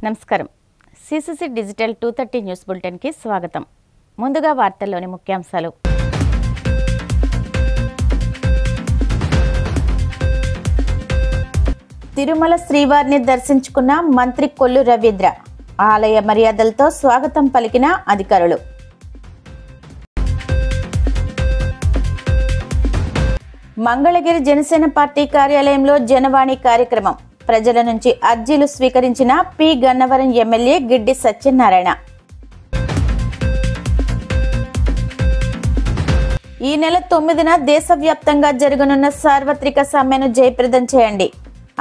నమస్కారం. CCC digital 230 news bulletin కి స్వాగతం. ముందుగా వార్తల్లోని ముఖ్యాంశాలు. తిరుమల శ్రీవారిని దర్శించుకున్న మంత్రి కొల్లు రవీంద్ర. ఆలయ మర్యాదలతో స్వాగతం పలికిన అధికారులు. మంగళగిరి జనసేన పార్టీ కార్యాలయంలో జనవాణి కార్యక్రమం. ప్రజల నుంచి అర్జీలు స్వీకరించిన పి గన్నవరం ఎమ్మెల్యే గిడ్డి సత్యనారాయణ. ఈ నెల 9న దేశవ్యాప్తంగా జరగనున్న సార్వత్రిక సమ్మెను జయప్రదం చేయండి.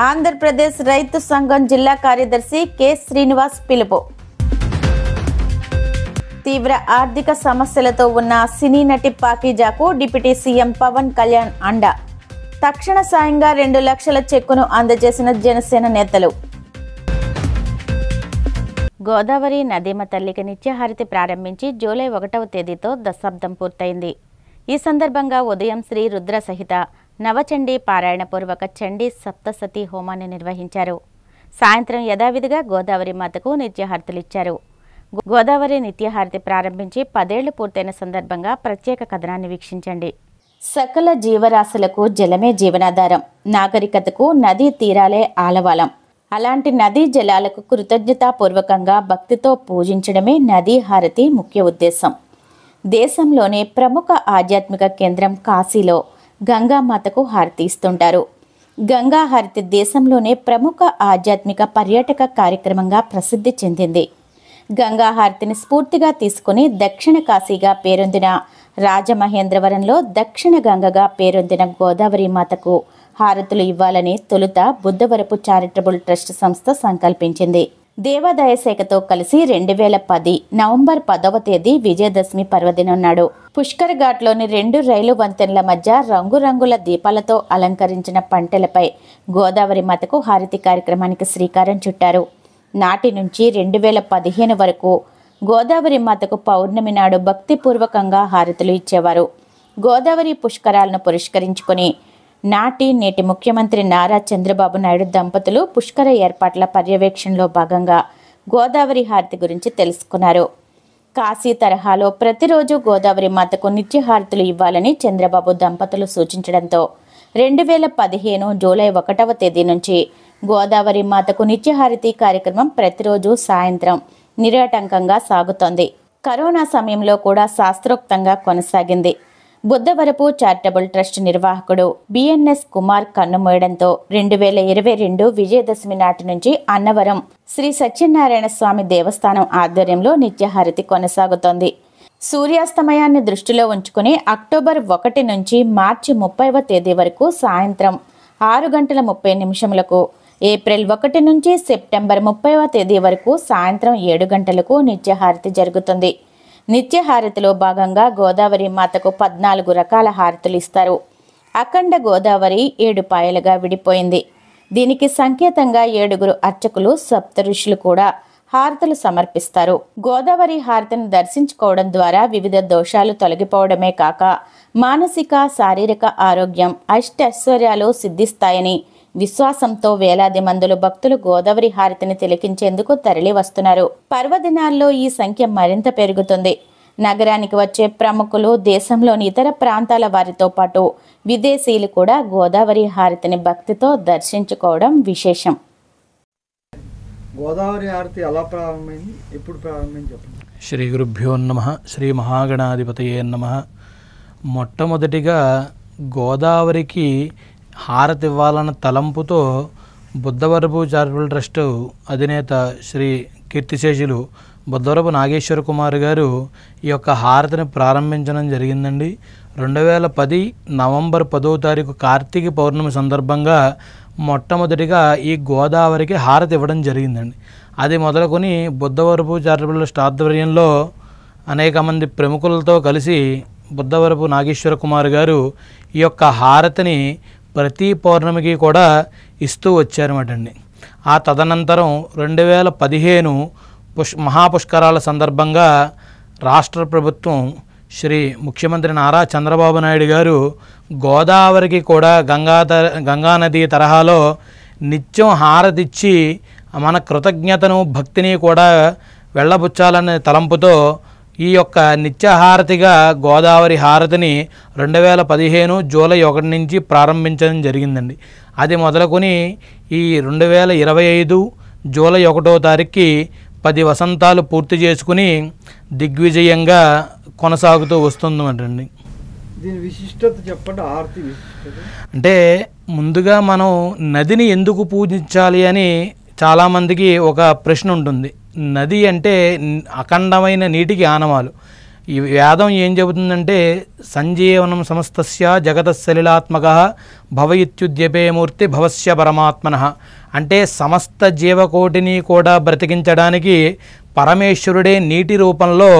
ఆంధ్రప్రదేశ్ రైతు సంఘం జిల్లా కార్యదర్శి కె శ్రీనివాస్ పిలుపు. తీవ్ర ఆర్థిక సమస్యలతో ఉన్న సినీ నటి పాకీజాకు డిప్యూటీ సీఎం పవన్ కళ్యాణ్ అండ. తక్షణ సాయంగా 2 లక్షల చెక్కును అందజేసిన జనసేన నేతలు. గోదావరి నదీమ తల్లికి నిత్యహారతి ప్రారంభించి జూలై 1వ తేదీతో దశాబ్దం పూర్తయింది. ఈ సందర్భంగా ఉదయం శ్రీ రుద్ర సహిత నవచండీ పారాయణపూర్వక చండీ సప్తసతీ హోమాన్ని నిర్వహించారు. సాయంత్రం యథావిధిగా గోదావరి మాతకు నిత్యహారతులిచ్చారు. గోదావరి నిత్యహారతి ప్రారంభించి 10 ఏళ్లు పూర్తయిన సందర్భంగా ప్రత్యేక కథనాన్ని వీక్షించండి. సకల జీవరాశులకు జలమే జీవనాధారం. నాగరికతకు నదీ తీరాలే ఆలవాలం. అలాంటి నదీ జలాలకు కృతజ్ఞతాపూర్వకంగా భక్తితో పూజించడమే నదీ హారతి ముఖ్య ఉద్దేశం. దేశంలోనే ప్రముఖ ఆధ్యాత్మిక కేంద్రం కాశీలో గంగామాతకు హారతి ఇస్తుంటారు. గంగా హారతి దేశంలోనే ప్రముఖ ఆధ్యాత్మిక పర్యాటక కార్యక్రమంగా ప్రసిద్ధి చెందింది. గంగా హారతిని స్ఫూర్తిగా తీసుకుని దక్షిణ కాశీగా పేరొందిన రాజమహేంద్రవరంలో దక్షిణ గంగగా పేరొందిన గోదావరి మాతకు హారతులు ఇవ్వాలని తొలుత బుద్ధవరపు చారిటబుల్ ట్రస్ట్ సంస్థ సంకల్పించింది. దేవాదాయ శాఖతో కలిసి 2010 నవంబర్ 10వ తేదీ విజయదశమి పర్వదినం నాడు పుష్కర్ ఘాట్లోని 2 రైలు వంతెనల మధ్య రంగురంగుల దీపాలతో అలంకరించిన పంటలపై గోదావరి మాతకు హారతి కార్యక్రమానికి శ్రీకారం చుట్టారు. నాటి నుంచి 2015 వరకు గోదావరి మాతకు పౌర్ణమి నాడు భక్తిపూర్వకంగా హారతులు ఇచ్చేవారు. గోదావరి పుష్కరాలను పురస్కరించుకుని నేటి ముఖ్యమంత్రి నారా చంద్రబాబు నాయుడు దంపతులు పుష్కర ఏర్పాట్ల పర్యవేక్షణలో భాగంగా గోదావరి హారతి గురించి తెలుసుకున్నారు. కాశీ తరహాలో ప్రతిరోజు గోదావరి మాతకు నిత్య హారతులు ఇవ్వాలని చంద్రబాబు దంపతులు సూచించడంతో 2015 జూలై 1వ తేదీ నుంచి గోదావరి మాతకు నిత్యహారతి కార్యక్రమం ప్రతిరోజు సాయంత్రం నిరాటంకంగా సాగుతోంది. కరోనా సమయంలో కూడా శాస్త్రోక్తంగా కొనసాగింది. బుద్ధవరపు చారిటబుల్ ట్రస్ట్ నిర్వాహకుడు బిఎన్ఎస్ కుమార్ కన్నుమూయడంతో 2022 విజయదశమి నాటి నుంచి అన్నవరం శ్రీ సత్యనారాయణ స్వామి దేవస్థానం ఆధ్వర్యంలో నిత్యహారతి కొనసాగుతోంది. సూర్యాస్తమయాన్ని దృష్టిలో ఉంచుకుని అక్టోబర్ 1 నుంచి మార్చి 30వ తేదీ వరకు సాయంత్రం 6:30 ఏప్రిల్ 1 నుంచి సెప్టెంబర్ 30వ తేదీ వరకు సాయంత్రం 7 గంటలకు నిత్యహారతి జరుగుతుంది. నిత్యహారతిలో భాగంగా గోదావరి మాతకు 14 రకాల హారతులు ఇస్తారు. అఖండ గోదావరి 7 పాయలుగా విడిపోయింది. దీనికి సంకేతంగా 7 అర్చకులు సప్త ఋషులు కూడా హారతులు సమర్పిస్తారు. గోదావరి హారతిని దర్శించుకోవడం ద్వారా వివిధ దోషాలు తొలగిపోవడమే కాక మానసిక శారీరక ఆరోగ్యం అష్టైశ్వర్యాలు సిద్ధిస్తాయని విశ్వాసంతో వేలాది మందులు భక్తులు గోదావరి హారతిని తిలకించేందుకు తరలి వస్తున్నారు. పర్వదినాల్లో ఈ సంఖ్య మరింత పెరుగుతుంది. నగరానికి వచ్చే ప్రముఖులు, దేశంలోని ఇతర ప్రాంతాల వారితో పాటు విదేశీయులు కూడా గోదావరి హారతిని భక్తితో దర్శించుకోవడం విశేషం. గోదావరి హారతి ఎలా ప్రారంభమైంది, ఎప్పుడు ప్రారంభించారు? శ్రీ గురుభ్యో నమః. శ్రీ మహాగణాధిపతయే నమః. మొట్టమొదటిగా గోదావరికి హారతి ఇవ్వాలన్న తలంపుతో బుద్ధవరపు చారిటబుల్ ట్రస్ట్ అధినేత శ్రీ కీర్తిశేషులు బుద్ధవరపు నాగేశ్వర కుమార్ గారు ఈ యొక్క హారతిని ప్రారంభించడం జరిగిందండి. 2010 నవంబర్ 10వ తారీఖు కార్తీక పౌర్ణమి సందర్భంగా మొట్టమొదటిగా ఈ గోదావరికి హారతి ఇవ్వడం జరిగిందండి. అది మొదలుకొని బుద్ధవరపు చారిటబుల్ ట్రస్ట్ ఆధ్వర్యంలో అనేక మంది ప్రముఖులతో కలిసి బుద్ధవరపు నాగేశ్వర కుమార్ గారు ఈ యొక్క హారతిని ప్రతి పౌర్ణమికి కూడా ఇస్తూ వచ్చారన్నమాట అండి. ఆ తదనంతరం 2015 మహాపుష్కరాల సందర్భంగా రాష్ట్ర ప్రభుత్వం శ్రీ ముఖ్యమంత్రి నారా చంద్రబాబు నాయుడు గారు గోదావరికి కూడా గంగా నది తరహాలో నిత్యం హారతిచ్చి మన కృతజ్ఞతను భక్తిని కూడా వెళ్ళబుచ్చాలనే తలంపుతో ఈ యొక్క నిత్యహారతిగా గోదావరి హారతిని 2015 జూలై 1 నుంచి ప్రారంభించడం జరిగిందండి. అది మొదలుకొని ఈ 2025 జూలై 1వ తారీఖుకి 10 వసంతాలు పూర్తి చేసుకుని దిగ్విజయంగా కొనసాగుతూ వస్తుందండి. దీని విశిష్టత చెప్పండి, హారతి విశిష్టత. అంటే ముందుగా మనం నదిని ఎందుకు పూజించాలి అని చాలామందికి ఒక ప్రశ్న ఉంటుంది. నది అంటే అఖండమైన నీటికి ఆనవాలు. ఈ వేదం ఏం చెబుతుందంటే సంజీవనం సమస్తస్య జగతసలిలాత్మక భవయిత్యుద్యపే మూర్తి భవస్య పరమాత్మనః. అంటే సమస్త జీవకోటిని కూడా బ్రతికించడానికి పరమేశ్వరుడే నీటి రూపంలో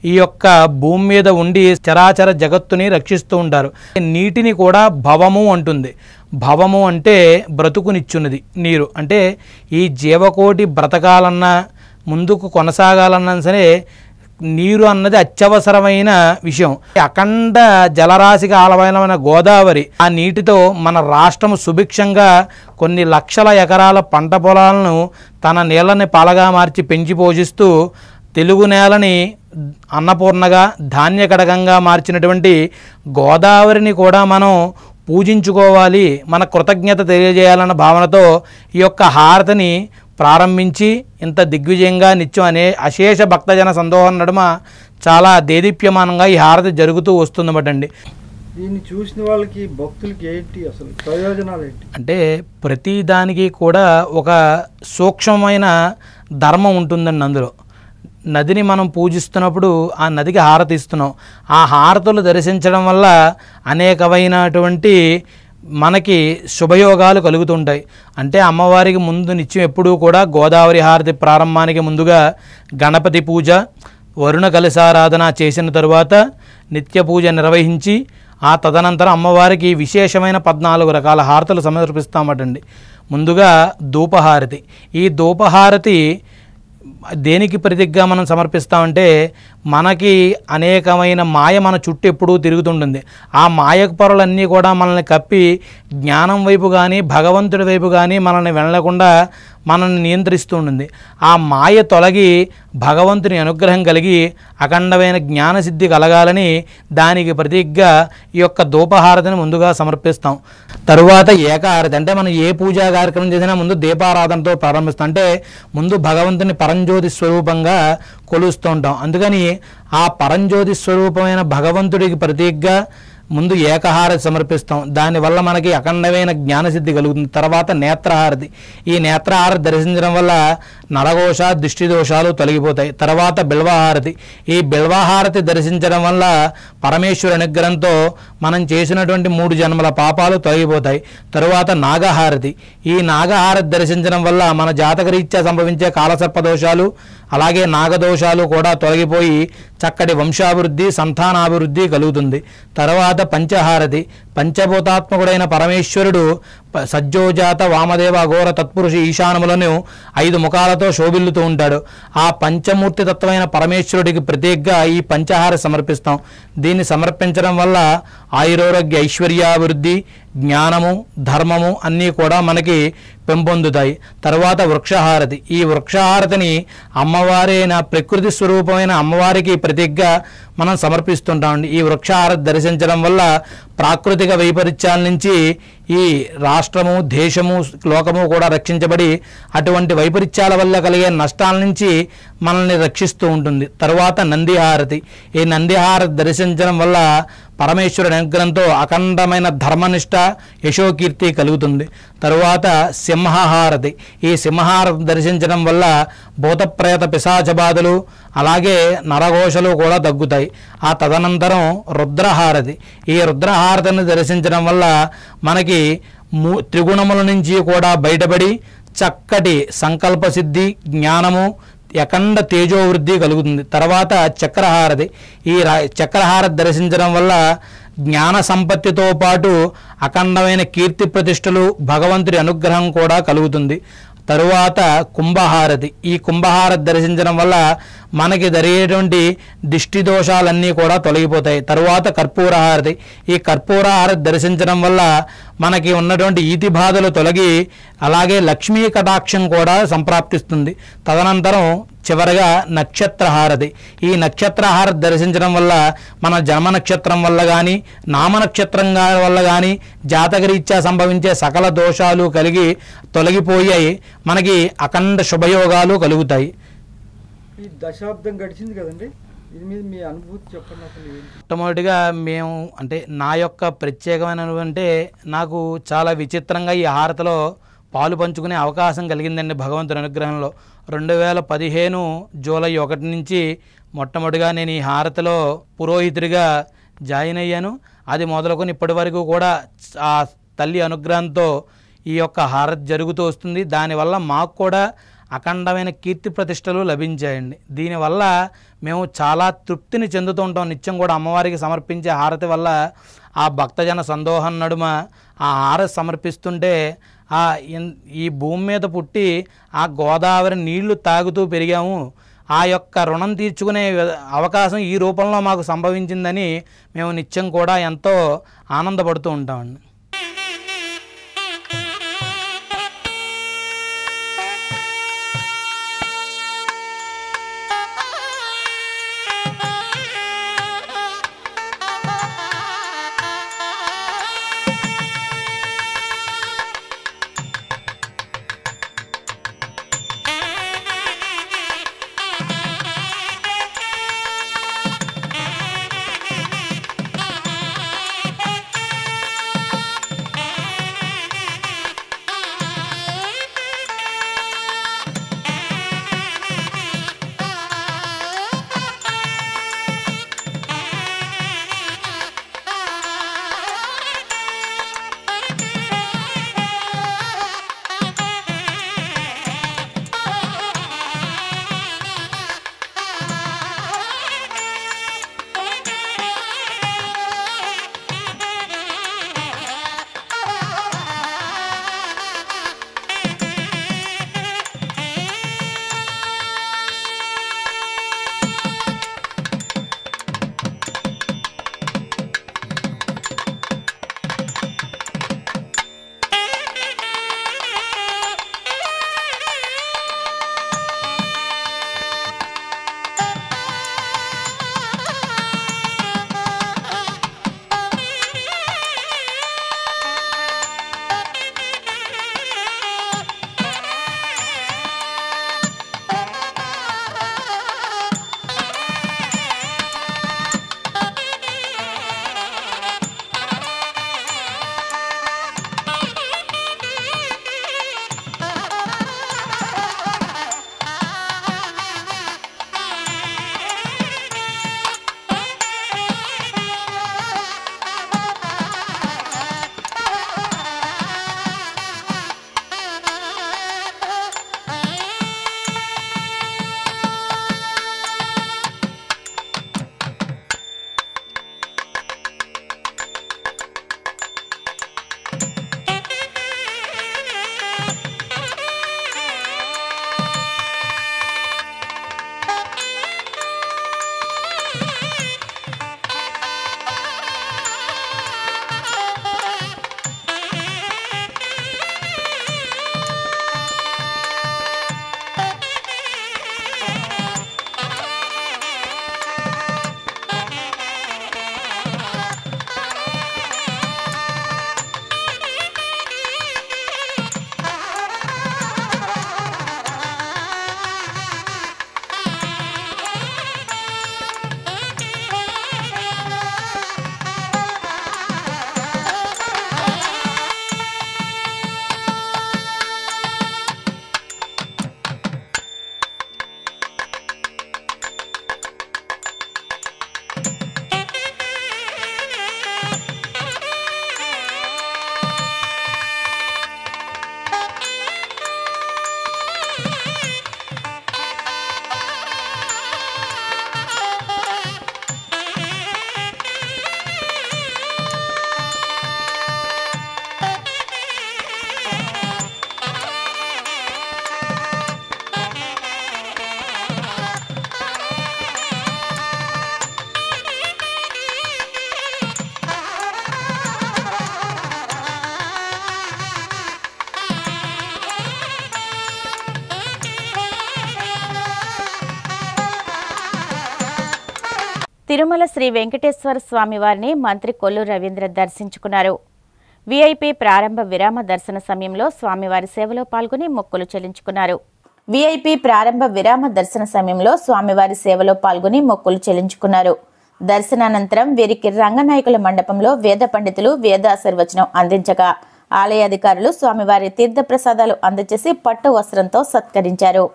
ఈ యొక్క భూమి మీద ఉండి చరాచర జగత్తుని రక్షిస్తూ ఉంటారు. నీటిని కూడా భవము అంటుంది. భవము అంటే బ్రతుకునిచ్చున్నది నీరు. అంటే ఈ జీవకోటి బ్రతకాలన్నా ముందుకు కొనసాగాలన్నా సరే నీరు అన్నది అత్యవసరమైన విషయం. అఖండ జలరాశిగా ఆలవైన గోదావరి ఆ నీటితో మన రాష్ట్రం సుభిక్షంగా కొన్ని లక్షల ఎకరాల పంట పొలాలను తన నీళ్ళని పాలగా మార్చి పెంచి పోషిస్తూ తెలుగు నేలని అన్నపూర్ణగా ధాన్యకడకంగా మార్చినటువంటి గోదావరిని కూడా మనం పూజించుకోవాలి, మన కృతజ్ఞత తెలియజేయాలన్న భావనతో ఈ యొక్క హారతిని ప్రారంభించి ఇంత దిగ్విజయంగా నిత్యం అశేష భక్తజన సందోహం నడుమ చాలా దేదీప్యమానంగా ఈ హారతి జరుగుతూ వస్తుందన్నమాటండి. దీన్ని చూసిన వాళ్ళకి భక్తులకి ఏంటి అసలు ప్రయోజనాలు ఏంటి అంటే ప్రతి దానికి కూడా ఒక సూక్ష్మమైన ధర్మం ఉంటుందండి. అందులో నదిని మనం పూజిస్తున్నప్పుడు ఆ నదికి హారతి ఇస్తున్నాం. ఆ హారతులు దర్శించడం వల్ల అనేకమైనటువంటి మనకి శుభయోగాలు కలుగుతుంటాయి. అంటే అమ్మవారికి ముందు నిత్యం ఎప్పుడూ కూడా గోదావరి హారతి ప్రారంభానికి ముందుగా గణపతి పూజ, వరుణ కలశారాధన చేసిన తరువాత నిత్య పూజ నిర్వహించి ఆ తదనంతరం అమ్మవారికి విశేషమైన 14 రకాల హారతులు సమర్పిస్తామటండి. ముందుగా ధూపహారతి. ఈ ధూపహారతి దేనికి ప్రతిగ్గా మనం సమర్పిస్తామంటే మనకి అనేకమైన మాయ మన చుట్టూ ఎప్పుడూ తిరుగుతుంటుంది. ఆ మాయకు పొరలన్నీ కూడా మనల్ని కప్పి జ్ఞానం వైపు కానీ భగవంతుడి వైపు కానీ మనల్ని వెళ్ళకుండా మనల్ని నియంత్రిస్తూ ఉంటుంది. ఆ మాయ తొలగి భగవంతుని అనుగ్రహం కలిగి అఖండమైన జ్ఞానసిద్ధి కలగాలని దానికి ప్రతిగ్గా ఈ యొక్క ధూపహారతిని ముందుగా సమర్పిస్తాం. తరువాత ఏకహారతి. అంటే మనం ఏ పూజా కార్యక్రమం చేసినా ముందు దీపారాధనతో ప్రారంభిస్తాం. అంటే ముందు భగవంతుని పరంజ్యోతి స్వరూపంగా కొలుస్తూ ఉంటాం. అందుకని ఆ పరంజ్యోతి స్వరూపమైన భగవంతుడికి ప్రతీకగా ముందు ఏకహారతి సమర్పిస్తాం. దానివల్ల మనకి అఖండమైన జ్ఞానసిద్ధి కలుగుతుంది. తర్వాత నేత్రహారతి. ఈ నేత్రహారతి దర్శించడం వల్ల నరఘోష దృష్టి దోషాలు తొలగిపోతాయి. తర్వాత బిల్వహారతి. ఈ బిల్వహారతి దర్శించడం వల్ల పరమేశ్వర అనుగ్రహంతో మనం చేసినటువంటి 3 జన్మల పాపాలు తొలగిపోతాయి. తరువాత నాగహారతి. ఈ నాగహారతి దర్శించడం వల్ల మన జాతకరీత్యా సంభవించే కాలసర్ప దోషాలు అలాగే నాగదోషాలు కూడా తొలగిపోయి చక్కటి వంశాభివృద్ధి సంతానాభివృద్ధి కలుగుతుంది. తర్వాత పంచహారతి. పంచభూతాత్మకుడైన పరమేశ్వరుడు సజ్జోజాత వామదేవ అఘోర తత్పురుష ఈశానములను 5 ముఖాలతో శోభిల్లుతూ ఉంటాడు. ఆ పంచమూర్తి తత్వమైన పరమేశ్వరుడికి ప్రత్యేకంగా ఈ పంచహారతి సమర్పిస్తాం. దీన్ని సమర్పించడం వల్ల ఆయురోగ్య ఐశ్వర్యాభివృద్ధి జ్ఞానము ధర్మము అన్నీ కూడా మనకి పెంపొందుతాయి. తర్వాత వృక్షహారతి. ఈ వృక్షహారతిని అమ్మవారైన ప్రకృతి స్వరూపమైన అమ్మవారికి ప్రతీకగా మనం సమర్పిస్తుంటామండి. ఈ వృక్షహారతి దర్శించడం వల్ల ప్రాకృతిక వైపరీత్యాల నుంచి ఈ రాష్ట్రము దేశము లోకము కూడా రక్షించబడి అటువంటి వైపరీత్యాల వల్ల కలిగే నష్టాల నుంచి మనల్ని రక్షిస్తూ ఉంటుంది. తర్వాత నందిహారతి. ఈ నందిహారతి దర్శించడం వల్ల పరమేశ్వరుడి అనుగ్రహంతో అఖండమైన ధర్మనిష్ట యశోకీర్తి కలుగుతుంది. తరువాత సింహహారతి. ఈ సింహహారతి దర్శించడం వల్ల భూతప్రేత పిశాచ బాధలు అలాగే నరఘోషలు కూడా తగ్గుతాయి. ఆ తదనంతరం రుద్రహారతి. ఈ రుద్రహారతిని దర్శించడం వల్ల మనకి త్రిగుణముల నుంచి కూడా బయటపడి చక్కటి సంకల్ప సిద్ధి జ్ఞానము అఖండ తేజోవృద్ధి కలుగుతుంది. తర్వాత చక్రహారతి. ఈ చక్రహారతి దర్శించడం వల్ల జ్ఞాన సంపత్తితో పాటు అఖండమైన కీర్తి ప్రతిష్టలు భగవంతుడి అనుగ్రహం కూడా కలుగుతుంది. తరువాత కుంభహారతి. ఈ కుంభహారతి దర్శించడం వల్ల మనకి జరిగేటువంటి దిష్టి దోషాలన్నీ కూడా తొలగిపోతాయి. తరువాత కర్పూరహారతి. ఈ కర్పూరహారతి దర్శించడం వల్ల మనకి ఉన్నటువంటి ఈతి బాధలు తొలగి అలాగే లక్ష్మీ కటాక్షం కూడా సంప్రాప్తిస్తుంది. తదనంతరం చివరగా నక్షత్రహారతి. ఈ నక్షత్రహారతి దర్శించడం వల్ల మన జన్మ నక్షత్రం వల్ల కానీ నామ నక్షత్రం వల్ల కానీ జాతకరీత్యా సంభవించే సకల దోషాలు కలిగి తొలగిపోయాయి. మనకి అఖండ శుభయోగాలు కలుగుతాయి. ఈ దశాబ్దం గడిచింది కదండి, ఇది మీద మీ అనుభూతి చెప్పండి. అసలు మొట్టమొదటిగా మేము అంటే నా యొక్క ప్రత్యేకమైన అంటే నాకు చాలా విచిత్రంగా ఈ హారతిలో పాలు పంచుకునే అవకాశం కలిగిందండి భగవంతుని అనుగ్రహంలో. 2015 జూలై 1 నుంచి మొట్టమొదటిగా నేను ఈ హారతిలో పురోహితుడిగా జాయిన్ అయ్యాను. అది మొదలుకొని ఇప్పటి వరకు కూడా ఆ తల్లి అనుగ్రహంతో ఈ యొక్క హారతి జరుగుతూ వస్తుంది. దానివల్ల మాకు కూడా అఖండమైన కీర్తి ప్రతిష్టలు లభించాయండి. దీనివల్ల మేము చాలా తృప్తిని చెందుతూ ఉంటాం. నిత్యం కూడా అమ్మవారికి సమర్పించే హారతి వల్ల ఆ భక్తజన సందోహం నడుమ ఆ హారతి సమర్పిస్తుంటే ఈ భూమి మీద పుట్టి ఆ గోదావరి నీళ్లు తాగుతూ పెరిగాము, ఆ యొక్క రుణం తీర్చుకునే అవకాశం ఈ రూపంలో మాకు సంభవించిందని మేము నిత్యం కూడా ఎంతో ఆనందపడుతూ ఉంటామండి. తిరుమల శ్రీ వెంకటేశ్వర స్వామివారిని మంత్రి కొల్లు రవీంద్ర దర్శించుకున్నారు. వీఐపీ ప్రారంభ విరామ దర్శన సమయంలో స్వామివారి సేవలో పాల్గొని మొక్కులు చెల్లించుకున్నారు. వీఐపీ ప్రారంభ విరామ దర్శన సమయంలో స్వామివారి సేవలో పాల్గొని మొక్కులు చెల్లించుకున్నారు. దర్శనానంతరం వీరికి రంగనాయకుల మండపంలో వేద పండితులు వేదాశీర్వచనం అందించగా ఆలయ అధికారులు స్వామివారి తీర్థప్రసాదాలు అందజేసి పట్టు వస్త్రంతో సత్కరించారు.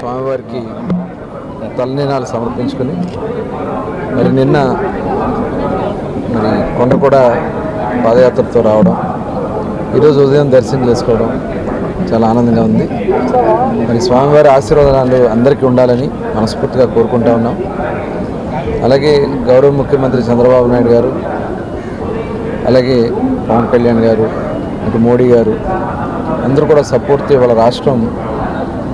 స్వామివారికి తలనీనాలు సమర్పించుకొని మరి నిన్న కొండ కూడా పాదయాత్రతో రావడం, ఈరోజు ఉదయం దర్శనం చేసుకోవడం చాలా ఆనందంగా ఉంది. మరి స్వామివారి ఆశీర్వాదాలు అందరికీ ఉండాలని మనస్ఫూర్తిగా కోరుకుంటా ఉన్నాం. అలాగే గౌరవ ముఖ్యమంత్రి చంద్రబాబు నాయుడు గారు, అలాగే పవన్ కళ్యాణ్ గారు, అటు మోడీ గారు అందరూ కూడా సపోర్ట్తో వాళ్ళ రాష్ట్రం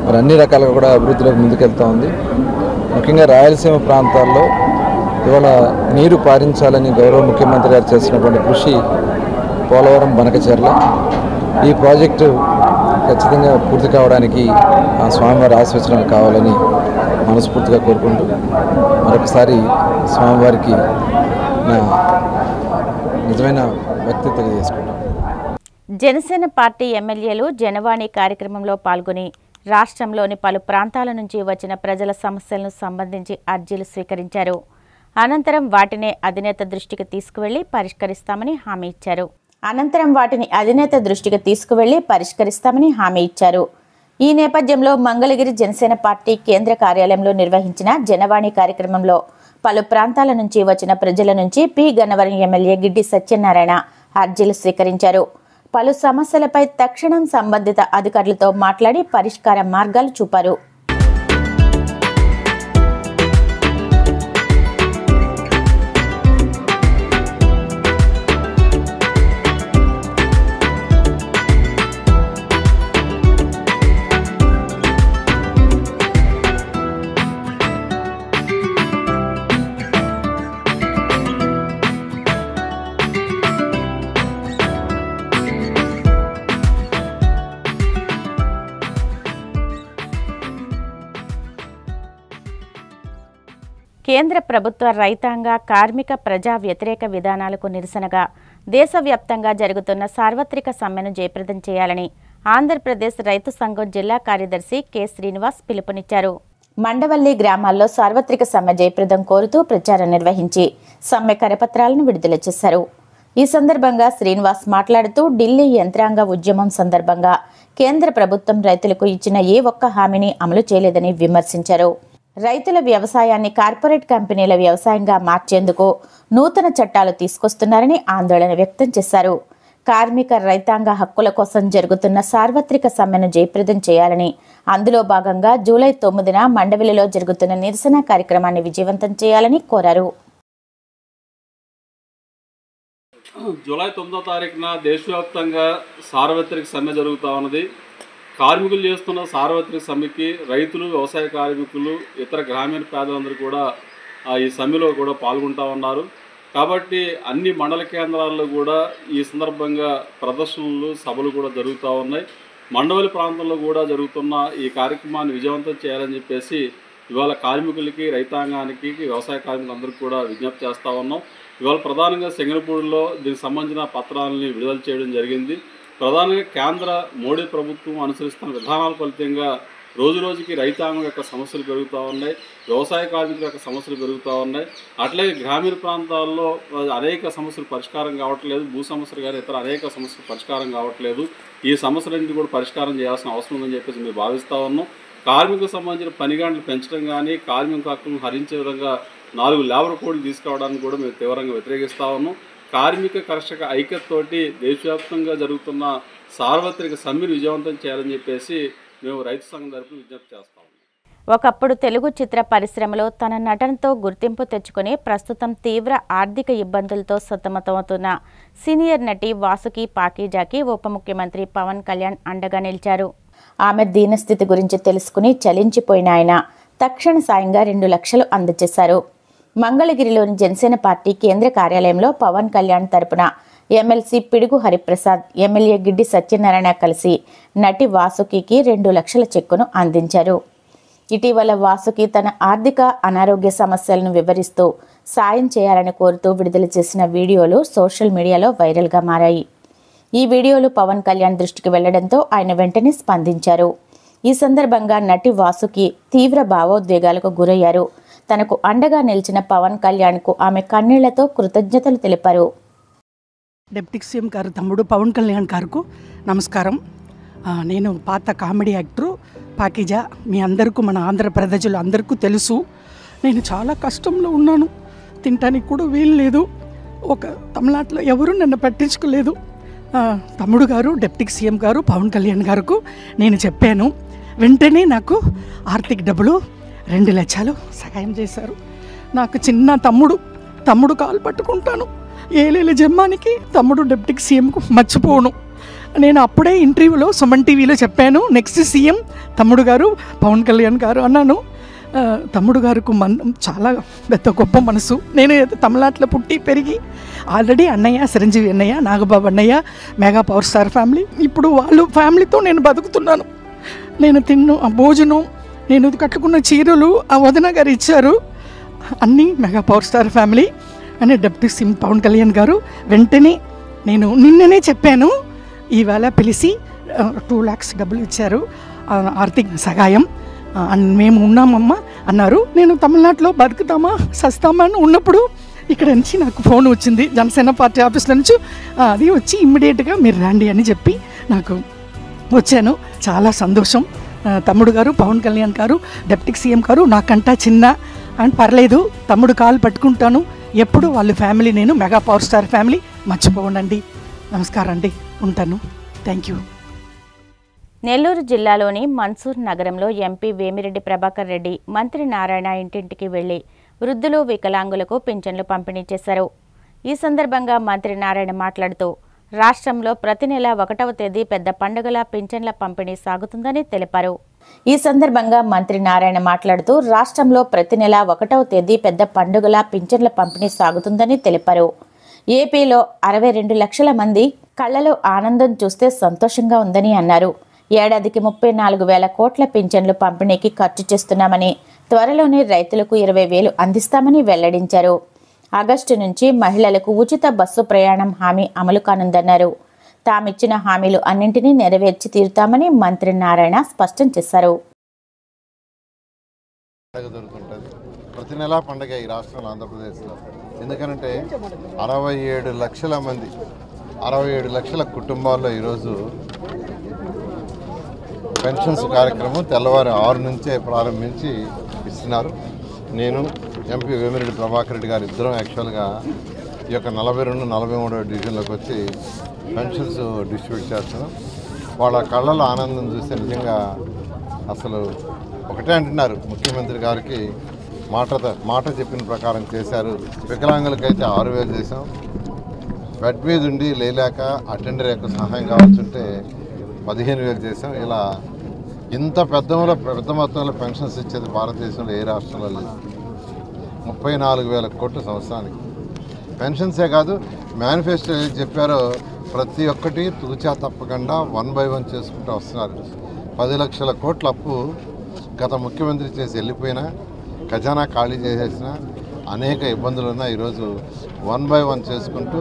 మరి అన్ని రకాలుగా కూడా అభివృద్ధిలోకి ముందుకెళ్తూ ఉంది. ముఖ్యంగా రాయలసీమ ప్రాంతాల్లో ఇవాళ నీరు పారించాలని గౌరవ ముఖ్యమంత్రి గారు చేసినటువంటి కృషి పోలవరం బనకచెర్ల ఈ ప్రాజెక్టు ఖచ్చితంగా పూర్తి కావడానికి ఆ స్వామివారి ఆశీర్వచనాలు కావాలని మనస్ఫూర్తిగా కోరుకుంటూ మరొకసారి స్వామివారికి నా నిజమైన భక్తి తెలియజేసుకుంటాను. జనసేన పార్టీ ఎమ్మెల్యేలు జనవాణి కార్యక్రమంలో పాల్గొని రాష్ట్రంలోని పలు ప్రాంతాల నుంచి వచ్చిన ప్రజల సమస్యలను సంబంధించి అర్జీలు స్వీకరించారు. అనంతరం వాటిని అధినేత దృష్టికి తీసుకువెళ్లి పరిష్కరిస్తామని హామీ ఇచ్చారు. ఈ నేపథ్యంలో మంగళగిరి జనసేన పార్టీ కేంద్ర కార్యాలయంలో నిర్వహించిన జనవాణి కార్యక్రమంలో పలు ప్రాంతాల నుంచి వచ్చిన ప్రజల నుంచి పి గన్నవరం ఎమ్మెల్యే గిడ్డి సత్యనారాయణ అర్జీలు స్వీకరించారు. పలు సమస్యలపై తక్షణం సంబంధిత అధికారులతో మాట్లాడి పరిష్కార మార్గాలు చూపారు. కేంద్ర ప్రభుత్వ రైతాంగ కార్మిక ప్రజా వ్యతిరేక విధానాలకు నిరసనగా దేశవ్యాప్తంగా జరుగుతున్న సార్వత్రిక సమ్మెను జయప్రదం చేయాలని ఆంధ్రప్రదేశ్ రైతు సంఘం జిల్లా కార్యదర్శి కె శ్రీనివాస్ పిలుపునిచ్చారు. మండవల్లి గ్రామాల్లో సార్వత్రిక సమ్మె జయప్రదం కోరుతూ ప్రచారం నిర్వహించి సమ్మె కరపత్రాలను విడుదల చేశారు. ఈ సందర్భంగా శ్రీనివాస్ మాట్లాడుతూ ఢిల్లీ యంత్రాంగ ఉద్యమం సందర్భంగా కేంద్ర ప్రభుత్వం రైతులకు ఇచ్చిన ఏ ఒక్క హామీని అమలు చేయలేదని విమర్శించారు. రైతుల వ్యవసాయాన్ని కార్పొరేట్ కంపెనీల వ్యవసాయంగా మార్చేందుకు నూతన చట్టాలు తీసుకొస్తున్నారని ఆందోళన వ్యక్తం చేశారు. కార్మిక రైతాంగ హక్కుల కోసం జరుగుతున్న సార్వత్రిక సమ్మెను జయప్రదం చేయాలని, అందులో భాగంగా జూలై 9న మండవిలిలో జరుగుతున్న నిరసన కార్యక్రమాన్ని విజయవంతం చేయాలని కోరారు. జూలై 9వ తారీఖున దేశవ్యాప్తంగా సార్వత్రిక సమ్మె జరుగుతూ ఉన్నది. కార్మికులు చేస్తున్న సార్వత్రిక సమ్మెకి రైతులు, వ్యవసాయ కార్మికులు, ఇతర గ్రామీణ పేదలందరూ కూడా ఈ సమ్మెలో కూడా పాల్గొంటూ ఉన్నారు. కాబట్టి అన్ని మండల కేంద్రాల్లో కూడా ఈ సందర్భంగా ప్రదర్శనలు, సభలు కూడా జరుగుతూ ఉన్నాయి. మండవల్లి ప్రాంతంలో కూడా జరుగుతున్న ఈ కార్యక్రమాన్ని విజయవంతం చేయాలని చెప్పేసి ఇవాళ కార్మికులకి, రైతాంగానికి, వ్యవసాయ కార్మికులందరికీ కూడా విజ్ఞప్తి చేస్తూ ఉన్నాం. ఇవాళ ప్రధానంగా సింగనపూడిలో దీనికి సంబంధించిన పత్రాలని విడుదల చేయడం జరిగింది. ప్రధానంగా కేంద్ర మోడీ ప్రభుత్వం అనుసరిస్తున్న విధానాల ఫలితంగా రోజురోజుకి రైతాంగం యొక్క సమస్యలు పెరుగుతూ ఉన్నాయి, వ్యవసాయ కార్మికుల యొక్క సమస్యలు పెరుగుతూ ఉన్నాయి. అట్లాగే గ్రామీణ ప్రాంతాల్లో అనేక సమస్యలు పరిష్కారం కావట్లేదు. భూ సమస్యలు కానీ ఇతర అనేక సమస్యలు పరిష్కారం కావట్లేదు. ఈ సమస్యలన్నింటినీ కూడా పరిష్కారం చేయాల్సిన అవసరం ఉందని చెప్పేసి మేము భావిస్తూ ఉన్నాం. కార్మికులకు సంబంధించిన పని గంటలు పెంచడం కానీ, కార్మిక హక్కులను హరించే విధంగా 4 లేబర్ కోడ్లు తీసుకురావడానికి కూడా మేము తీవ్రంగా వ్యతిరేకిస్తూ ఉన్నాం. కార్మిక కర్షక ఐక్యతతోటి దేశవ్యాప్తంగా జరుగుతున్న సార్వత్రిక సమ్మెను విజయవంతం చేయాలని చెప్పేసి మేము రైతు సంఘం తరపున విజ్ఞప్తి చేస్తా ఉన్నాం. ఒకప్పుడు తెలుగు చిత్ర పరిశ్రమలో తన నటనతో గుర్తింపు తెచ్చుకుని ప్రస్తుతం తీవ్ర ఆర్థిక ఇబ్బందులతో సతమతమవుతున్న సీనియర్ నటి వాసుకి పాకీజాకి ఉప ముఖ్యమంత్రి పవన్ కళ్యాణ్ అండగా నిలిచారు. ఆమె దీనస్థితి గురించి తెలుసుకుని చలించిపోయిన ఆయన తక్షణ సాయంగా 2 లక్షలు అందజేశారు. మంగళగిరిలోని జనసేన పార్టీ కేంద్ర కార్యాలయంలో పవన్ కళ్యాణ్ తరపున ఎమ్మెల్సీ పిడుగు హరిప్రసాద్, ఎమ్మెల్యే గిడ్డి సత్యనారాయణ కలిసి నటి వాసుకి 2 లక్షల చెక్కును అందించారు. ఇటీవల వాసుకి తన ఆర్థిక అనారోగ్య సమస్యలను వివరిస్తూ సాయం చేయాలని కోరుతూ విడుదల చేసిన వీడియోలు సోషల్ మీడియాలో వైరల్గా మారాయి. ఈ వీడియోలు పవన్ కళ్యాణ్ దృష్టికి వెళ్లడంతో ఆయన వెంటనే స్పందించారు. ఈ సందర్భంగా నటి వాసుకి తీవ్ర భావోద్వేగాలకు గురయ్యారు. తనకు అండగా నిలిచిన పవన్ కళ్యాణ్కు ఆమె కన్నీళ్లతో కృతజ్ఞతలు తెలిపారు. డిప్యూటీ సీఎం గారు తమ్ముడు పవన్ కళ్యాణ్ గారికి నమస్కారం. నేను పాత కామెడీ యాక్టరు పాకీజా. మీ అందరికీ, మన ఆంధ్ర ప్రజలు అందరికీ తెలుసు. నేను చాలా కష్టంలో ఉన్నాను. తినటానికి కూడా వీలు లేదు. ఒక తమిళనాడులో ఎవరు నన్ను పట్టించుకోలేదు. తమ్ముడు గారు, డిప్యూటీ సీఎం గారు పవన్ కళ్యాణ్ గారికి నేను చెప్పాను. వెంటనే నాకు ఆర్థిక డబ్బులు 2 లక్షలు సహాయం చేశారు. నాకు చిన్న తమ్ముడు కాలు పట్టుకుంటాను. ఏలేల జమ్మానికి తమ్ముడు డిప్యూటీ సీఎంకు మర్చిపోను. నేను అప్పుడే ఇంటర్వ్యూలో సుమన్ టీవీలో చెప్పాను, నెక్స్ట్ సీఎం తమ్ముడు గారు పవన్ కళ్యాణ్ గారు అన్నాను. తమ్ముడు గారికి చాలా పెద్ద గొప్ప మనసు. నేను తమిళనాడులో పుట్టి పెరిగి ఆల్రెడీ అన్నయ్య, చిరంజీవి అన్నయ్య, నాగబాబు అన్నయ్య, మెగా పవర్ స్టార్ ఫ్యామిలీ, ఇప్పుడు వాళ్ళు ఫ్యామిలీతో నేను బతుకుతున్నాను. నేను భోజనం, నేను కట్టుకున్న చీరలు ఆ వదిన గారు ఇచ్చారు. అన్నీ మెగా పవర్ స్టార్ ఫ్యామిలీ అని డిప్యూటీ సీఎం పవన్ కళ్యాణ్ గారు వెంటనే, నేను నిన్ననే చెప్పాను, ఈవేళ పిలిచి 2 lakhs డబ్బులు ఇచ్చారు, ఆర్థిక సహాయం. మేము ఉన్నామమ్మా అన్నారు. నేను తమిళనాడులో బతుకుతామా సస్తామా అని ఉన్నప్పుడు ఇక్కడ నుంచి నాకు ఫోన్ వచ్చింది జనసేన పార్టీ ఆఫీస్లో నుంచి. అది వచ్చి ఇమ్మీడియట్గా మీరు రండి అని చెప్పి నాకు వచ్చాను. చాలా సంతోషం. తమ్ముడు గారు పవన్ కళ్యాణ్ గారు, డిప్యూటీ సీఎం గారు నాకంటా చిన్న అని పర్లేదు, తమ్ముడు కాలు పట్టుకుంటాను ఎప్పుడు. వాళ్ళ ఫ్యామిలీ, నేను మెగా పవర్ స్టార్ ఫ్యామిలీ మర్చిపోండి. నమస్కారం అండి, ఉంటాను. Thank you. నెల్లూరు జిల్లాలోని మన్సూర్ నగరంలో ఎంపీ వేమిరెడ్డి ప్రభాకర్ రెడ్డి మంత్రి నారాయణ ఇంటింటికి వెళ్లి వృద్ధులు, వికలాంగులకు పింఛన్లు పంపిణీ చేశారు. ఈ సందర్భంగా మంత్రి నారాయణ మాట్లాడుతూ రాష్ట్రంలో ప్రతి నెల 1వ తేదీ పెద్ద పండుగల పింఛన్ల పంపిణీ సాగుతుందని తెలిపారు. ఈ సందర్భంగా మంత్రి నారాయణ మాట్లాడుతూ రాష్ట్రంలో ప్రతి నెల 1వ తేదీ పెద్ద పండుగల పింఛన్ల పంపిణీ సాగుతుందని తెలిపారు. ఏపీలో 62 లక్షల మంది కళ్లలో ఆనందం చూస్తే సంతోషంగా ఉందని అన్నారు. ఏడాదికి 34,000 కోట్ల పింఛన్లు పంపిణీకి ఖర్చు చేస్తున్నామని, త్వరలోనే రైతులకు 20,000 అందిస్తామని వెల్లడించారు. ఆగస్టు నుంచి మహిళలకు ఉచిత బస్సు ప్రయాణం హామీ అమలు కానుందన్నారు. తామిచ్చిన హామీలు అన్నింటినీ నెరవేర్చి తీరుతామని మంత్రి నారాయణ స్పష్టం చేశారు. ప్రతి నెలా పండుగ ఈ రాష్ట్రంలో, ఆంధ్రప్రదేశ్లో. ఎందుకంటే 67 లక్షల మంది, 67 లక్షల కుటుంబాల్లో ఈరోజు పెన్షన్స్ కార్యక్రమం తెల్లవారు 6 నుంచే ప్రారంభించి ఇస్తున్నారు. నేను ఎంపీ వేమిరెడ్డి ప్రభాకర్ రెడ్డి గారు ఇద్దరం యాక్చువల్గా ఈ యొక్క 42, 43 డివిజన్లోకి వచ్చి పెన్షన్స్ డిస్ట్రిబ్యూట్ చేస్తున్నాం. వాళ్ళ కళ్ళలో ఆనందం చూస్తే నిజంగా అసలు ఒకటే అంటున్నారు, ముఖ్యమంత్రి గారికి మాట చెప్పిన ప్రకారం చేశారు. వికలాంగులకైతే 6,000 చేసాం. బెడ్ మీద ఉండి లేలేక అటెండర్ యొక్క సహాయం కావాల్సి ఉంటే 15,000 చేసాం. ఇలా ఇంత పెద్ద మొత్తంలో పెన్షన్స్ ఇచ్చేది భారతదేశంలో ఏ రాష్ట్రంలో లేదు. 34,000 కోట్ల సంవత్సరానికి పెన్షన్సే కాదు, మేనిఫెస్టో ఏది చెప్పారో ప్రతి ఒక్కటి తూచా తప్పకుండా 1 by 1 చేసుకుంటూ వస్తున్నారు. 10 లక్షల కోట్ల అప్పు గత ముఖ్యమంత్రి చేసి వెళ్ళిపోయినా, ఖజానా ఖాళీ చేసేసిన అనేక ఇబ్బందులు ఉన్నా ఈరోజు 1 by 1 చేసుకుంటూ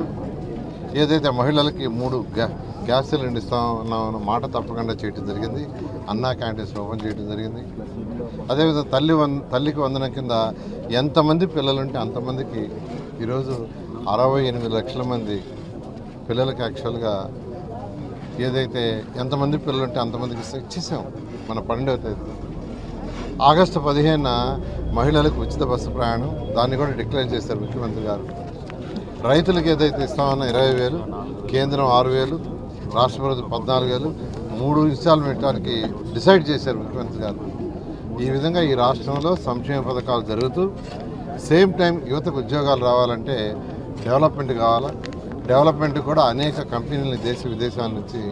ఏదైతే మహిళలకి 3 గ్యాస్ సిలిండర్ ఇస్తామన్న మాట తప్పకుండా చేయడం జరిగింది. అన్నా క్యాంటీన్స్ ఓపెన్ చేయడం జరిగింది. అదేవిధంగా తల్లికి వందనం కింద ఎంతమంది పిల్లలుంటే అంతమందికి ఈరోజు 68 లక్షల మంది పిల్లలకి యాక్చువల్గా ఏదైతే ఎంతమంది పిల్లలుంటే అంతమందికి ఇచ్చేసాం. మన 12వ తేదీ ఆగస్టు 15న మహిళలకు ఉచిత బస్సు ప్రయాణం, దాన్ని కూడా డిక్లేర్ చేశారు ముఖ్యమంత్రి గారు. రైతులకు ఏదైతే ఇస్తామన్న 20,000, కేంద్రం 6,000, రాష్ట్ర ప్రభుత్వం 14,000, 3 ఇన్స్టాల్మెంట్కి డిసైడ్ చేశారు ముఖ్యమంత్రి గారు. ఈ విధంగా ఈ రాష్ట్రంలో సంక్షేమ పథకాలు జరుగుతూ సేమ్ టైం యువతకు ఉద్యోగాలు రావాలంటే డెవలప్మెంట్ కావాలా. డెవలప్మెంట్ కూడా అనేక కంపెనీలని దేశ విదేశాల నుంచి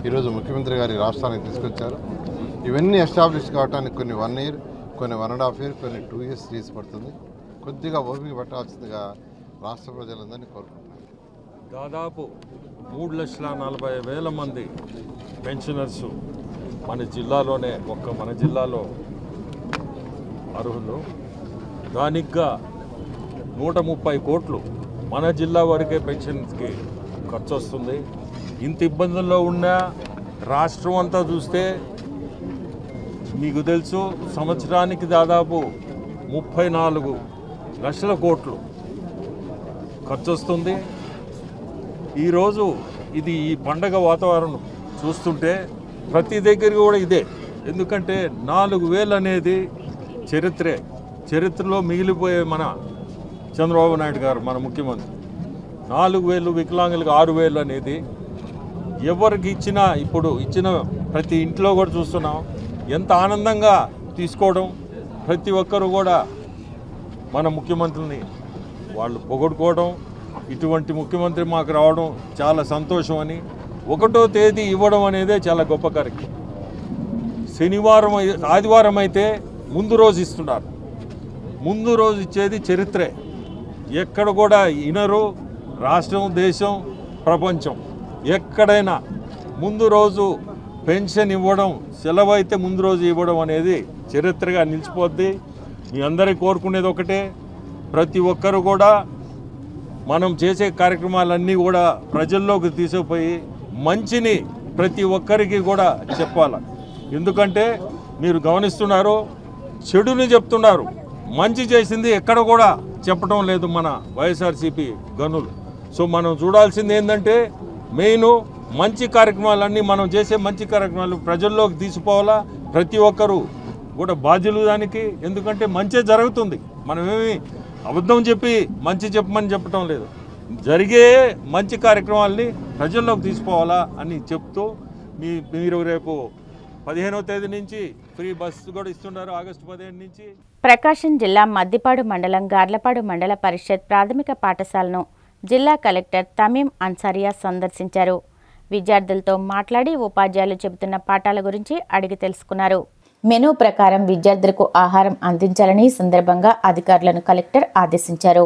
ఈరోజు ముఖ్యమంత్రి గారి రాష్ట్రానికి తీసుకొచ్చారు. ఇవన్నీ ఎస్టాబ్లిష్ కావడానికి కొన్ని 1 year, కొన్ని 1.5 year, కొన్ని 2 years పడుతుంది. కొద్దిగా ఓపిక పట్టాల్సిందిగా రాష్ట్ర ప్రజలందరినీ కోరుకుంటున్నారు. దాదాపు 3,40,000 మంది పెన్షనర్సు మన జిల్లాలోనే, మన జిల్లాలో అర్హులు. దానికిగా 130 కోట్లు మన జిల్లా వరకే పెన్షన్స్కి ఖర్చు వస్తుంది. ఇంత ఇబ్బందుల్లో ఉన్న రాష్ట్రం అంతా చూస్తే మీకు తెలుసు, సంవత్సరానికి దాదాపు 34 లక్షల కోట్లు ఖర్చు వస్తుంది. ఈరోజు ఈ పండగ వాతావరణం చూస్తుంటే ప్రతి దగ్గర కూడా ఇదే. ఎందుకంటే 4,000 అనేది చరిత్రలో మిగిలిపోయే మన చంద్రబాబు నాయుడు గారు, మన ముఖ్యమంత్రి. 4,000, వికలాంగులకు 6,000 అనేది ఎవరికి ఇచ్చినా, ఇప్పుడు ఇచ్చిన ప్రతి ఇంట్లో కూడా చూస్తున్నాం ఎంత ఆనందంగా తీసుకోవడం. ప్రతి ఒక్కరు కూడా మన ముఖ్యమంత్రిని వాళ్ళు పొగడుకోవడం, ఇటువంటి ముఖ్యమంత్రి మాకు రావడం చాలా సంతోషం అని. 1వ తేదీ ఇవ్వడం అనేదే చాలా గొప్ప కార్యక్రమం. శనివారం, ఆదివారం అయితే ముందు రోజు ఇస్తున్నారు. ముందు రోజు ఇచ్చేది చరిత్రే. ఎక్కడ కూడా ఇనరు. రాష్ట్రం, దేశం, ప్రపంచం ఎక్కడైనా ముందు రోజు పెన్షన్ ఇవ్వడం, సెలవు అయితే ముందు రోజు ఇవ్వడం అనేది చరిత్రగా నిలిచిపోద్ది. మీ అందరికీ కోరుకునేది ఒకటే, ప్రతి ఒక్కరు కూడా మనం చేసే కార్యక్రమాలన్నీ కూడా ప్రజల్లోకి తీసుకుపోయి మంచిని ప్రతి ఒక్కరికి కూడా చెప్పాలి. ఎందుకంటే మీరు గమనిస్తున్నారు, చెడుని చెప్తున్నారు, మంచి చేసింది ఎక్కడ కూడా చెప్పడం లేదు మన వైఎస్ఆర్సీపీ గనులు. సో మనం చూడాల్సింది ఏంటంటే మెయిన్ మంచి కార్యక్రమాలన్నీ, మనం చేసే మంచి కార్యక్రమాలు ప్రజల్లోకి తీసుకోవాలా. ప్రతి ఒక్కరు కూడా బాధ్యులు దానికి. ఎందుకంటే మంచి జరుగుతుంది. మనమేమి అబద్ధం చెప్పి మంచి చెప్పమని చెప్పడం లేదు. జరిగే మంచి కార్యక్రమాలని ప్రజల్లోకి తీసుకోవాలా అని చెప్తూ మీరు రేపు 15వ తేదీ నుంచి ఫ్రీ బస్సు కూడా ఇస్తున్నారు. ఆగస్టు 15 నుంచి. ప్రకాశం జిల్లా మద్దిపాడు మండలం గార్లపాడు మండల పరిషత్ ప్రాథమిక పాఠశాలను జిల్లా కలెక్టర్ తమీం అన్సారియా సందర్శించారు. విద్యార్థులతో మాట్లాడి ఉపాధ్యాయులు చెబుతున్న పాఠాల గురించి అడిగి తెలుసుకున్నారు. మెనూ ప్రకారం విద్యార్థులకు ఆహారం అందించాలని సందర్భంగా అధికారులను కలెక్టర్ ఆదేశించారు.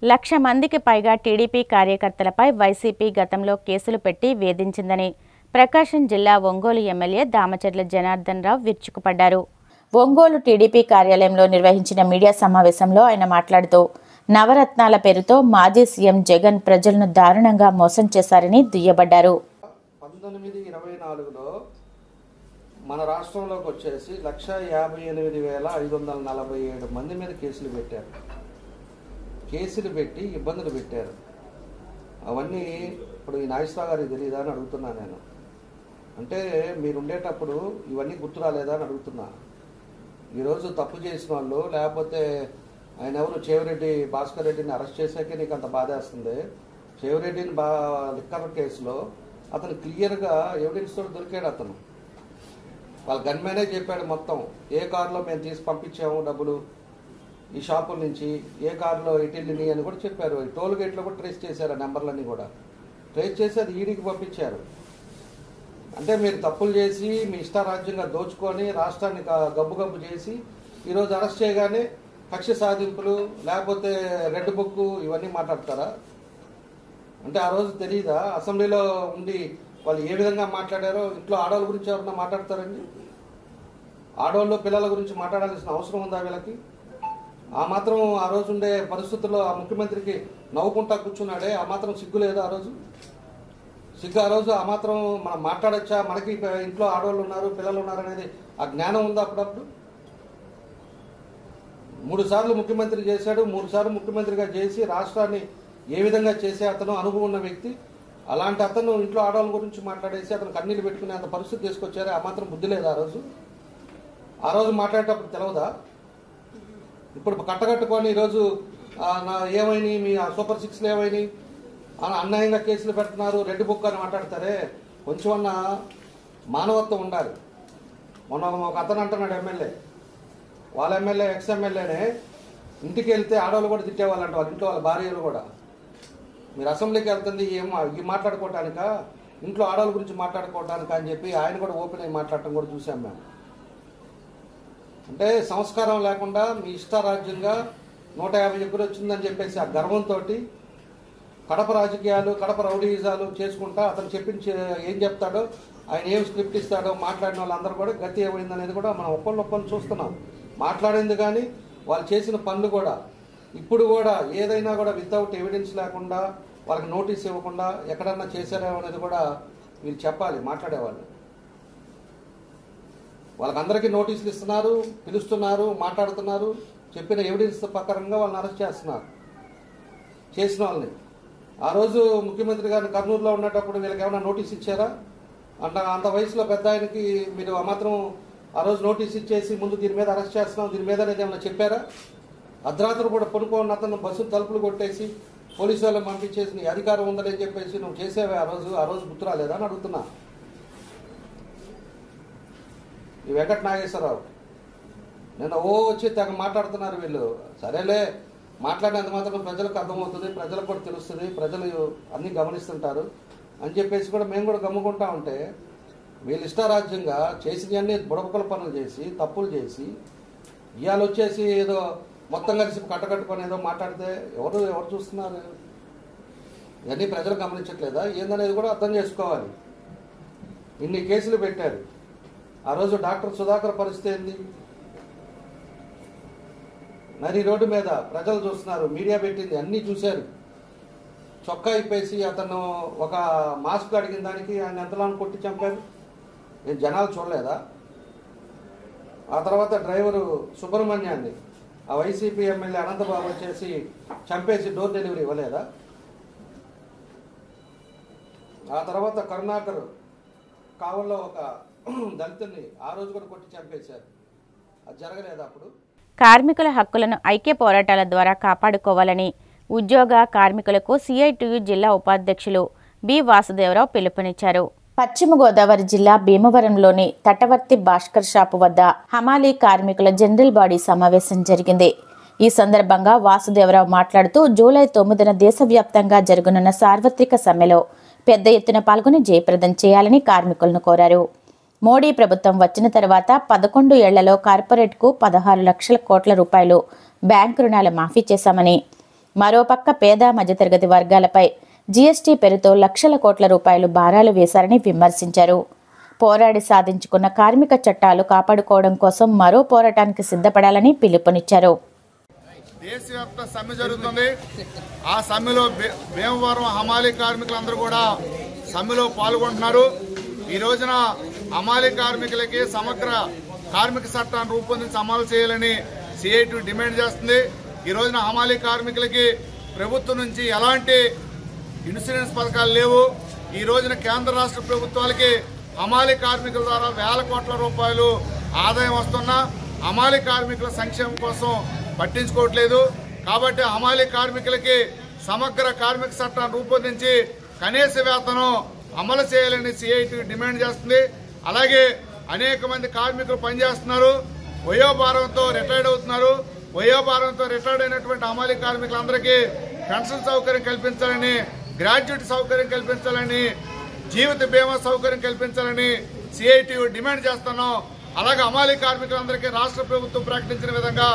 1,00,000 మందికి పైగా టీడీపీ కార్యకర్తలపై వైసీపీ గతంలో కేసులు పెట్టి వేధించిందని ప్రకాశం జిల్లా ఒంగోలు ఎమ్మెల్యే దామచర్ల జనార్దన్ రావు విరుచుకుపడ్డారు. ఒంగోలు టీడీపీ కార్యాలయంలో నిర్వహించిన మీడియా సమావేశంలో ఆయన మాట్లాడుతూ నవరత్నాల పేరుతో మాజీ సీఎం జగన్ ప్రజలను దారుణంగా మోసం చేశారని దుయ్యబడ్డారు. 1924లో మన రాష్ట్రంలోకి వచ్చేసి 158,547 మంది మీద కేసులు పెట్టారు. కేసులు పెట్టి ఇబ్బందులు పెట్టారు. అవన్నీ ఇప్పుడు ఈ నాగేశ్వరరావు గారికి తెలియదా అని అడుగుతున్నా నేను. అంటే మీరు ఉండేటప్పుడు ఇవన్నీ గుర్తు రాలేదా అని అడుగుతున్నా. ఈరోజు తప్పు చేసిన వాళ్ళు, లేకపోతే ఆయన ఎవరు చేవిరెడ్డి భాస్కర్ రెడ్డిని అరెస్ట్ చేశాకే నీకు అంత బాధేస్తుంది. చేవిరెడ్డిని లిక్కర్ కేసులో అతను క్లియర్గా ఎవిడెన్స్ తోటి దొరికాడు. అతను వాళ్ళ గన్మెనే చెప్పాడు మొత్తం. ఏ కారులో మేము తీసి పంపించాము డబ్బులు ఈ షాపుల నుంచి, ఏ కారులో ఎటిల్ని అని కూడా చెప్పారు. టోల్ గేట్లో కూడా ట్రేస్ చేశారు. ఆ నెంబర్లన్నీ కూడా ట్రేస్ చేసి అది ఈడీకి పంపించారు. అంటే మీరు తప్పులు చేసి మీ ఇష్టారాజ్యంగా దోచుకొని రాష్ట్రాన్ని గబ్బు చేసి ఈరోజు అరెస్ట్ చేయగానే కక్ష సాధింపులు, లేకపోతే రెడ్ బుక్ ఇవన్నీ మాట్లాడతారా? అంటే ఆ రోజు తెలియదా అసెంబ్లీలో ఉండి వాళ్ళు ఏ విధంగా మాట్లాడారో? ఇంట్లో ఆడవాళ్ళ గురించి ఎవరన్నా మాట్లాడతారండి? ఆడవాళ్ళు పిల్లల గురించి మాట్లాడాల్సిన అవసరం ఉందా వీళ్ళకి? ఆ మాత్రం ఆ రోజు ఉండే పరిస్థితుల్లో ఆ ముఖ్యమంత్రికి నవ్వుకుంటా కూర్చున్నాడే, ఆ మాత్రం సిగ్గు లేదా? ఆ రోజు సిగ్గు, ఆ రోజు ఆ మాత్రం మనం మాట్లాడచ్చా? మనకి ఇంట్లో ఆడవాళ్ళు ఉన్నారు, పిల్లలు ఉన్నారు అనేది ఆ జ్ఞానం ఉందా? అప్పుడప్పుడు 3 సార్లు ముఖ్యమంత్రి చేశాడు. 3 సార్లు ముఖ్యమంత్రిగా చేసి రాష్ట్రాన్ని ఏ విధంగా చేసే అతను అనుభవం ఉన్న వ్యక్తి. అలాంటి అతను ఇంట్లో ఆడవాళ్ళ గురించి మాట్లాడేసి అతను కన్నీళ్ళు పెట్టుకునే అంత పరిస్థితి తీసుకొచ్చారు. ఆ మాత్రం బుద్ధి లేదా? ఆ రోజు మాట్లాడేటప్పుడు తెలవదా? ఇప్పుడు కట్టగట్టుకొని ఈరోజు ఏమైనాయి, మీ సూపర్ 6లు ఏమైనాయి, అన్యాయంగా కేసులు పెడుతున్నారు, రెడ్ బుక్ అని మాట్లాడతారే. కొంచెం అన్న మానవత్వం ఉండాలి. మొన్న ఒక అతను అంటున్నాడు ఎమ్మెల్యే, వాళ్ళ ఎమ్మెల్యే ఎక్స్ ఎమ్మెల్యేనే ఇంటికి వెళ్తే ఆడవాళ్ళు కూడా తిట్టేవాళ్ళంట, వాళ్ళ ఇంట్లో వాళ్ళ భార్యలు కూడా. మీరు అసెంబ్లీకి వెళ్తుంది ఈ మాట్లాడుకోవటానిక, ఇంట్లో ఆడవాళ్ళ గురించి మాట్లాడుకోవటానిక అని చెప్పి ఆయన కూడా ఓపెన్ అయ్యి మాట్లాడటం కూడా చూసాం మేము. అంటే సంస్కారం లేకుండా మీ ఇష్టారాజ్యంగా 150 ఎగురు వచ్చిందని చెప్పేసి ఆ గర్వంతో కడప రాజకీయాలు, కడప రౌడీజాలు చేసుకుంటా అతను ఏం చెప్తాడో, ఆయన ఏం స్క్రిప్ట్ ఇస్తాడో మాట్లాడిన వాళ్ళందరూ కూడా గతి ఏమైందనేది కూడా మనం ఒక్కళ్ళు చూస్తున్నాం. మాట్లాడింది కానీ వాళ్ళు చేసిన పనులు కూడా ఇప్పుడు కూడా ఏదైనా కూడా వితౌట్ ఎవిడెన్స్ లేకుండా వాళ్ళకి నోటీస్ ఇవ్వకుండా ఎక్కడన్నా చేశారో అనేది కూడా వీళ్ళు చెప్పాలి. మాట్లాడేవాళ్ళు వాళ్ళకందరికీ నోటీసులు ఇస్తున్నారు, పిలుస్తున్నారు, మాట్లాడుతున్నారు. చెప్పిన ఎవిడెన్స్ ప్రకారంగా వాళ్ళని అరెస్ట్ చేస్తున్నారు చేసిన వాళ్ళని. ఆ రోజు ముఖ్యమంత్రి గారిని కర్నూలులో ఉన్నప్పుడు వీళ్ళకి ఏమైనా నోటీస్ ఇచ్చారా? అంత వయసులో పెద్ద ఆయనకి మీరు ఆ మాత్రం ఆ రోజు నోటీస్ ఇచ్చేసి ముందు దీని మీద అరెస్ట్ చేస్తున్నాం దీని మీద అనేది ఏమైనా చెప్పారా? అర్ధరాత్రి కూడా పనుకోని అతను బస్సు తలుపులు కొట్టేసి పోలీసు వాళ్ళని పంపించేసి నీ అధికారం ఉందని చెప్పేసి నువ్వు చేసేవే ఆ రోజు గుర్తు రాలేదా అని అడుగుతున్నా. ఈ వెంకట నాగేశ్వరరావు నిన్న వచ్చి తెగ మాట్లాడుతున్నారు వీళ్ళు. సరేలే, మాట్లాడినంత మాత్రం ప్రజలకు అర్థమవుతుంది, ప్రజలకు కూడా తెలుస్తుంది, ప్రజలు అన్నీ గమనిస్తుంటారు అని చెప్పేసి కూడా మేము కూడా గమ్ముకుంటా ఉంటే వీళ్ళు ఇష్టారాజ్యంగా చేసినవన్నీ బుడబుక్కల పనులు చేసి తప్పులు చేసి ఇవాళ వచ్చేసి ఏదో మొత్తం కలిసి కట్టకట్టుకొని ఏదో మాట్లాడితే ఎవరు చూస్తున్నారు? ఇవన్నీ ప్రజలు గమనించట్లేదా ఏందనేది కూడా అర్థం చేసుకోవాలి. ఇన్ని కేసులు పెట్టారు. ఆ రోజు డాక్టర్ సుధాకర్ పరిస్థితి ఏంది? నరి రోడ్డు మీద ప్రజలు చూస్తున్నారు, మీడియా పెట్టింది, అన్నీ చూశారు. చొక్కా ఇప్పేసి అతను ఒక మాస్క్ అడిగిన దానికి ఆయన ఎంతలా కొట్టి చంపారు. నేను జనాలు చూడలేదా? ఆ తర్వాత డ్రైవరు సుబ్రహ్మణ్యాన్ని ఆ వైసీపీ ఎమ్మెల్యే అనంతబాబు వచ్చేసి చంపేసి డోర్ డెలివరీ ఇవ్వలేదా? ఆ తర్వాత కరుణాకర్ కావల్లో ఒక దళితుల్ని ఆ రోజు కూడా కొట్టి చంపేశారు. అది జరగలేదా అప్పుడు? కార్మికుల హక్కులను ఐక్య పోరాటాల ద్వారా కాపాడుకోవాలని ఉద్యోగ కార్మికులకు సిఐటియు జిల్లా ఉపాధ్యక్షులు బి వాసుదేవరావు పిలుపునిచ్చారు. పశ్చిమ గోదావరి జిల్లా భీమవరంలోని తటవర్తి భాస్కర్ షాపు వద్ద హమాలీ కార్మికుల జనరల్ బాడీ సమావేశం జరిగింది. ఈ సందర్భంగా వాసుదేవరావు మాట్లాడుతూ జూలై 9న దేశవ్యాప్తంగా జరగనున్న సార్వత్రిక సమ్మెలో పెద్ద ఎత్తున పాల్గొని జయప్రదం చేయాలని కార్మికులను కోరారు. మోడీ ప్రభుత్వం వచ్చిన తర్వాత 11 ఏళ్లలో కార్పొరేట్కు 16 లక్షల కోట్ల రూపాయలు బ్యాంకు రుణాలు మాఫీ చేశామని, మరోపక్క పేద మధ్యతరగతి వర్గాలపై జీఎస్టీ పేరుతో లక్షల కోట్ల రూపాయలు భారాలు వేశారని విమర్శించారు. పోరాడి సాధించుకున్న కార్మిక చట్టాలు కాపాడుకోవడం కోసం మరో పోరాటానికి సిద్ధపడాలని పిలుపునిచ్చారు. దేశవ్యాప్త సమ్మె జరుగుతుంది. ఆ సమ్మెలో భీమవరం హమాలీ కార్మికులందరూ కూడా సమ్మెలో పాల్గొంటున్నారు. ఈ రోజున హమాలీ కార్మికులకి సమగ్ర కార్మిక చట్టాన్ని రూపొందించి అమలు చేయాలని సిఐటి డిమాండ్ చేస్తుంది. ఈ రోజున హమాలీ కార్మికులకి ప్రభుత్వం నుంచి ఎలాంటి ఇన్సూరెన్స్ పథకాలు లేవు. ఈ రోజున కేంద్ర రాష్ట్ర ప్రభుత్వాలకి హమాలీ కార్మికుల ద్వారా వేల కోట్ల రూపాయలు ఆదాయం వస్తున్నా హమాలీ కార్మికుల సంక్షేమం కోసం పట్టించుకోవట్లేదు. కాబట్టి హమాలీ కార్మికులకి సమగ్ర కార్మిక చట్టాన్ని రూపొందించి కనీస వేతనం అమలు చేయాలని సిఐటి డిమాండ్ చేస్తుంది. అలాగే అనేక మంది కార్మికులు పనిచేస్తున్నారు, వయోభారంతో రిటైర్డ్ అవుతున్నారు. వయోభారంతో రిటైర్డ్ అయినటువంటి హమాలీ కార్మికులందరికీ పెన్షన్ సౌకర్యం కల్పించాలని, గ్రాడ్యుయేట్ సౌకర్యం కల్పించాలని, జీవిత బీమా సౌకర్యం కల్పించాలని సిఐటి డిమాండ్ చేస్తున్నాం. అలాగే హమాలీ కార్మికులందరికీ రాష్ట్ర ప్రభుత్వం ప్రకటించిన విధంగా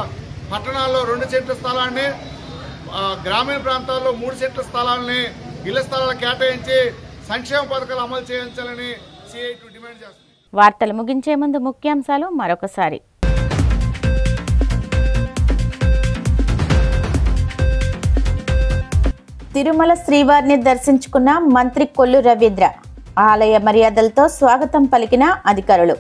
పట్టణాల్లో 2 సెంట్ల స్థలాన్ని, గ్రామీణ ప్రాంతాల్లో 3 సెంట్ల స్థలాలని ఇళ్ల స్థలాలు కేటాయించి సంక్షేమ పథకాలు అమలు చేయించాలని సిఐటి డిమాండ్ చేస్తుంది. వార్తలు ముగించే ముందు ముఖ్యాంశాలు మరొకసారి. తిరుమల శ్రీవారిని దర్శించుకున్న మంత్రి కొల్లు రవీంద్ర. ఆలయ మర్యాదలతో స్వాగతం పలికిన అధికారులు.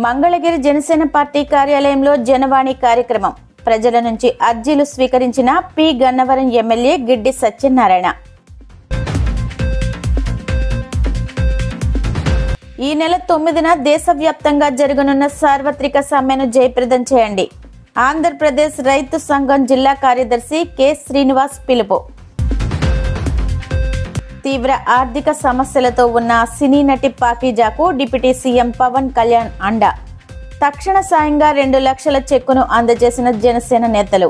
మంగళగిరి జనసేన పార్టీ కార్యాలయంలో జనవాణి కార్యక్రమం. ప్రజల నుంచి అర్జీలు స్వీకరించిన పి గన్నవరం ఎమ్మెల్యే గిడ్డి సత్యనారాయణ. ఈ నెల 9న దేశవ్యాప్తంగా జరగనున్న సార్వత్రిక సమ్మెను జయప్రదం చేయండి. ఆంధ్రప్రదేశ్ రైతు సంఘం జిల్లా కార్యదర్శి కె శ్రీనివాస్ పిలుపు. తీవ్ర ఆర్థిక సమస్యలతో ఉన్న సినీ నటి పాకీజాకు డిప్యూటీ సీఎం పవన్ కళ్యాణ్ అండ. తక్షణ సాయంగా 2 లక్షల చెక్కును అందజేసిన జనసేన నేతలు.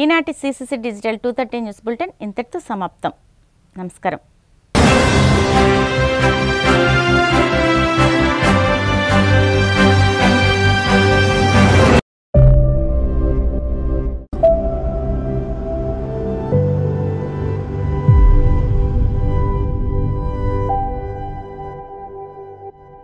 ఈనాటి సిసిసి డిజిటల్ 230 న్యూస్ బులెటిన్ ఇంతటితో సమాప్తం. నమస్కారం.